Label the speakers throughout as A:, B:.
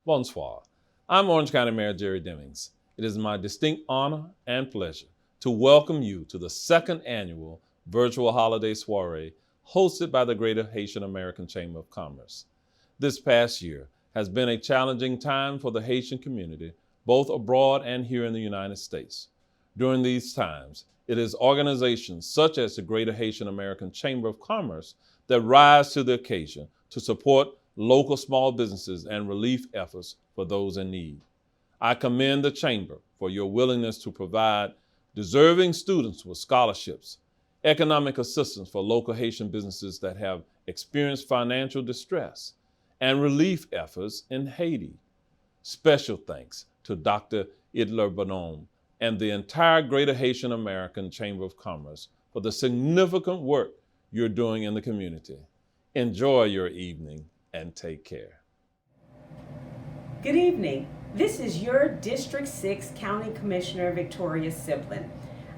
A: Bonsoir. I'm Orange County Mayor Jerry Demings. It is my distinct honor and pleasure to welcome you to the second annual virtual holiday soiree hosted by the Greater Haitian American Chamber of Commerce. This past year has been a challenging time for the Haitian community, both abroad and here in the United States. During these times, it is organizations such as the Greater Haitian American Chamber of Commerce that rise to the occasion to support local small businesses and relief efforts for those in need. I commend the Chamber for your willingness to provide deserving students with scholarships, economic assistance for local Haitian businesses that have experienced financial distress, and relief efforts in Haiti. Special thanks to Dr. Idler Bonhomme and the entire Greater Haitian American Chamber of Commerce for the significant work you're doing in the community. Enjoy your evening and take care.
B: Good evening. This is your District 6 County Commissioner Victoria Siplin.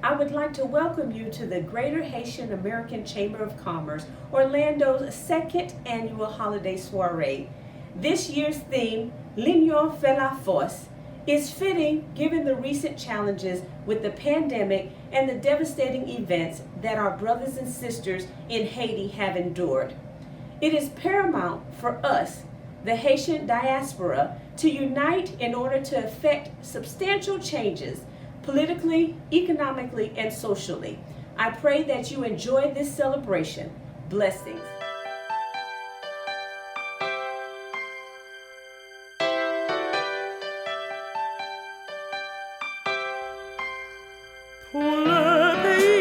B: I would like to welcome you to the Greater Haitian American Chamber of Commerce Orlando's second annual holiday soiree. This year's theme, L'Union fait la force, is fitting given the recent challenges with the pandemic and the devastating events that our brothers and sisters in Haiti have endured. It is paramount for us, the Haitian diaspora, to unite in order to effect substantial changes politically, economically, and socially. I pray that you enjoy this celebration. Blessings.
C: Pour le pays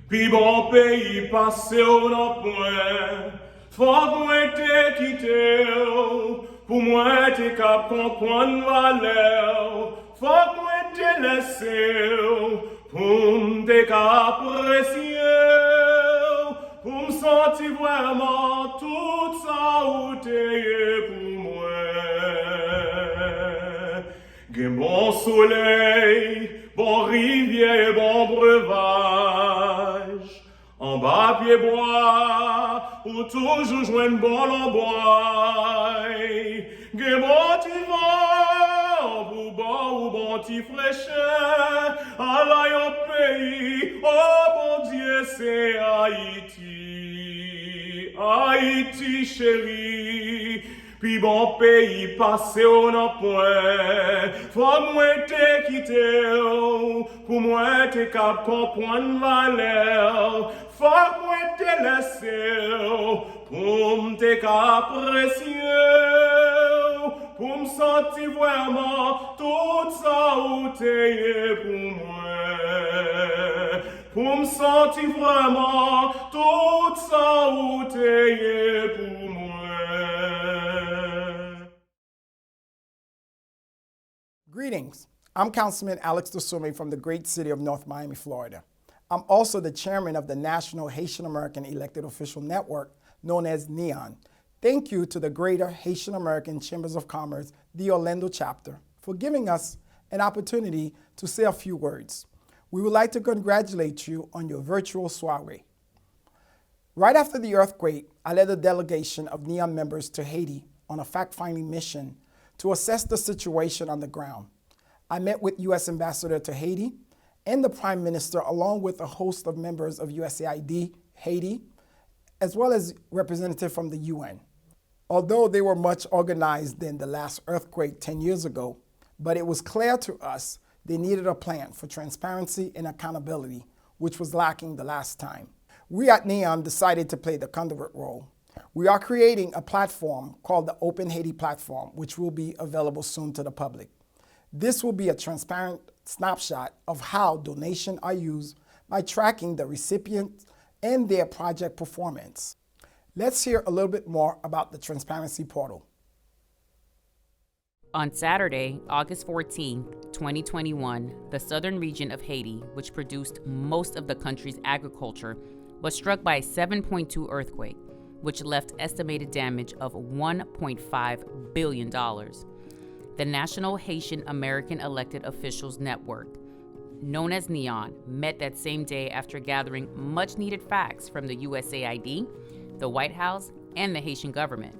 C: Pi bon pays passé ou nan point, faut mwen te kite ou, pour moi te kap kompon valeur, faut mwen te laisse ou, pour m'te kap apprécier, pour m'sentir vraiment tout ça ou te pour moi. Gen bon soleil, bon rivière, bon breuvage. En bas pied bois, ou toujours joindre bon l'embois. Gen bon ti vent, ou bon ti fraîcheur. À la yon pays, oh bon Dieu, c'est Haïti. Haïti chérie. Puis bon pays passé au nan point, faut mwen te kite ou, pour moi te kap kompon valeur, faut mwen te laisse ou, pour m'te kap apprécier, pour m'sentir vraiment tout ça ou te pour moi, pour m'sentir vraiment tout ça ou te pour moi.
D: Greetings. I'm Councilman Alex Dusume from the great city of North Miami, Florida. I'm also the chairman of the National Haitian American Elected Official Network, known as NEON. Thank you to the Greater Haitian American Chambers of Commerce, the Orlando chapter, for giving us an opportunity to say a few words. We would like to congratulate you on your virtual soiree. Right after the earthquake, I led a delegation of NEON members to Haiti on a fact-finding mission to assess the situation on the ground. I met with U.S. Ambassador to Haiti and the Prime Minister, along with a host of members of USAID Haiti, as well as representatives from the UN. Although they were much organized than the last earthquake 10 years ago, but it was clear to us they needed a plan for transparency and accountability, which was lacking the last time. We at NEON decided to play the conduit role. We are creating a platform called the Open Haiti Platform, which will be available soon to the public. This will be a transparent snapshot of how donations are used by tracking the recipients and their project performance. Let's hear a little bit more about the Transparency Portal.
E: On Saturday, August 14, 2021, the southern region of Haiti, which produced most of the country's agriculture, was struck by a 7.2 earthquake, which left estimated damage of $1.5 billion. The National Haitian American Elected Officials Network, known as NEON, met that same day after gathering much-needed facts from the USAID, the White House, and the Haitian government.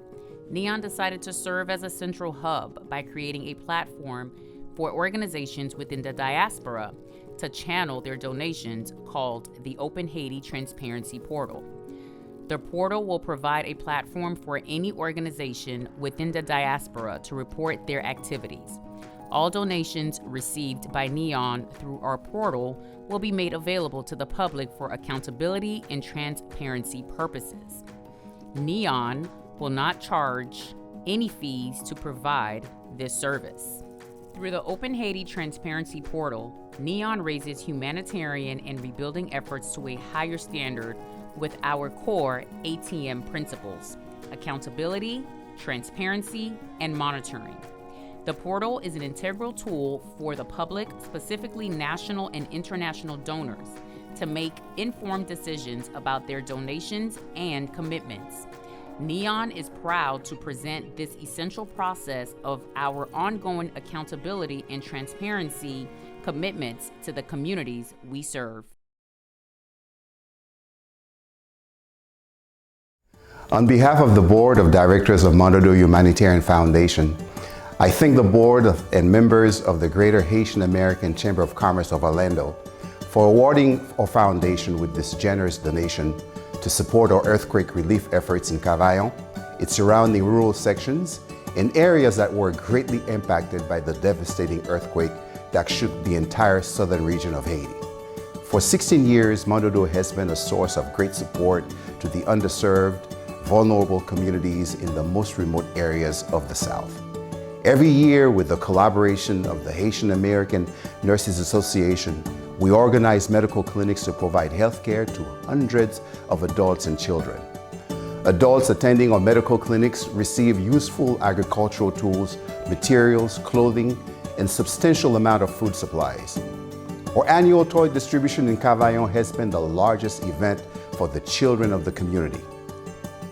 E: NEON decided to serve as a central hub by creating a platform for organizations within the diaspora to channel their donations called the Open Haiti Transparency Portal. The portal will provide a platform for any organization within the diaspora to report their activities. All donations received by NEON through our portal will be made available to the public for accountability and transparency purposes. NEON will not charge any fees to provide this service. Through the Open Haiti Transparency Portal, NEON raises humanitarian and rebuilding efforts to a higher standard with our core ATM principles: accountability, transparency, and monitoring. The portal is an integral tool for the public, specifically national and international donors, to make informed decisions about their donations and commitments. NEON is proud to present this essential process of our ongoing accountability and transparency commitments to the communities we serve.
F: On behalf of the Board of Directors of Mondodo Humanitarian Foundation, I thank the board and members of the Greater Haitian American Chamber of Commerce of Orlando for awarding our foundation with this generous donation to support our earthquake relief efforts in Cavaillon, its surrounding rural sections, and areas that were greatly impacted by the devastating earthquake that shook the entire southern region of Haiti. For 16 years, Mondodo has been a source of great support to the underserved, vulnerable communities in the most remote areas of the South. Every year, with the collaboration of the Haitian American Nurses Association, We organize medical clinics to provide health care to hundreds of adults and children. Adults attending our medical clinics receive useful agricultural tools, materials, clothing, and substantial amount of food supplies. Our annual toy distribution in Cavaillon has been the largest event for the children of the community.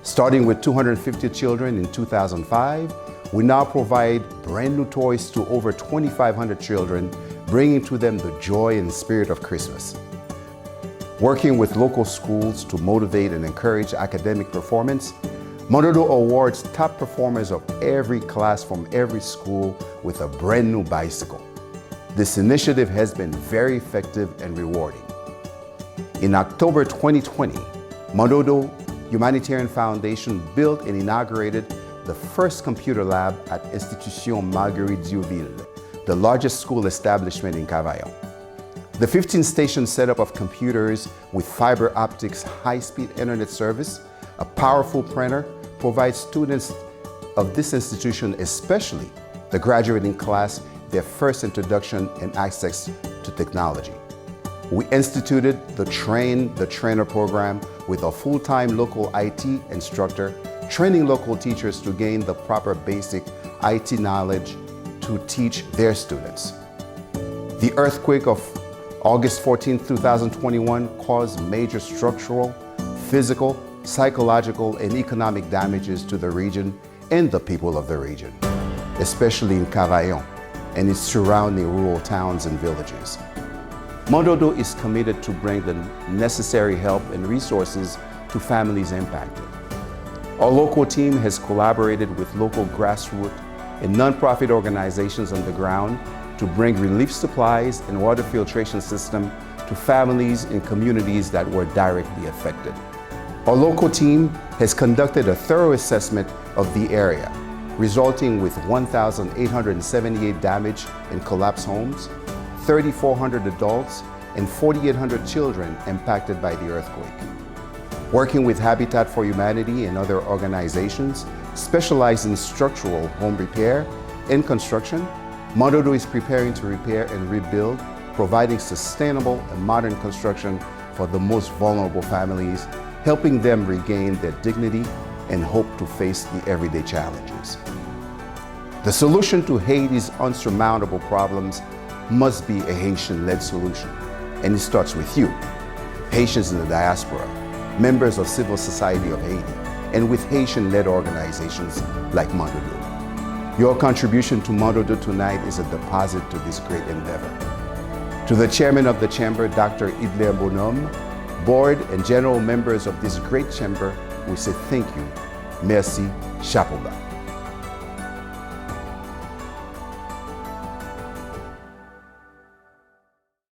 F: Starting with 250 children in 2005, we now provide brand new toys to over 2,500 children, bringing to them the joy and spirit of Christmas. Working with local schools to motivate and encourage academic performance, Mondodo awards top performers of every class from every school with a brand new bicycle. This initiative has been very effective and rewarding. In October 2020, Mondodo Humanitarian Foundation built and inaugurated the first computer lab at Institution Marguerite Diouville, the largest school establishment in Cavaillon. The 15-station setup of computers with fiber optics high-speed internet service, a powerful printer, provides students of this institution, especially the graduating class, their first introduction and access to technology. We instituted the Train the Trainer program with a full-time local IT instructor, training local teachers to gain the proper basic IT knowledge to teach their students. The earthquake of August 14, 2021 caused major structural, physical, psychological, and economic damages to the region and the people of the region, especially in Cavaillon and its surrounding rural towns and villages. Mondodo is committed to bring the necessary help and resources to families impacted. Our local team has collaborated with local grassroots and nonprofit organizations on the ground to bring relief supplies and water filtration system to families in communities that were directly affected. Our local team has conducted a thorough assessment of the area, resulting with 1,878 damaged and collapsed homes, 3,400 adults, and 4,800 children impacted by the earthquake. Working with Habitat for Humanity and other organizations specialized in structural home repair and construction, Mondodo is preparing to repair and rebuild, providing sustainable and modern construction for the most vulnerable families, helping them regain their dignity and hope to face the everyday challenges. The solution to Haiti's unsurmountable problems must be a Haitian-led solution, and it starts with you, Haitians in the diaspora, members of civil society of Haiti, and with Haitian-led organizations like Mondodo. Your contribution to Mondodo tonight is a deposit to this great endeavor. To the chairman of the chamber, Dr. Idler Bonhomme, board and general members of this great chamber, we say thank you. Merci, chapeau bas.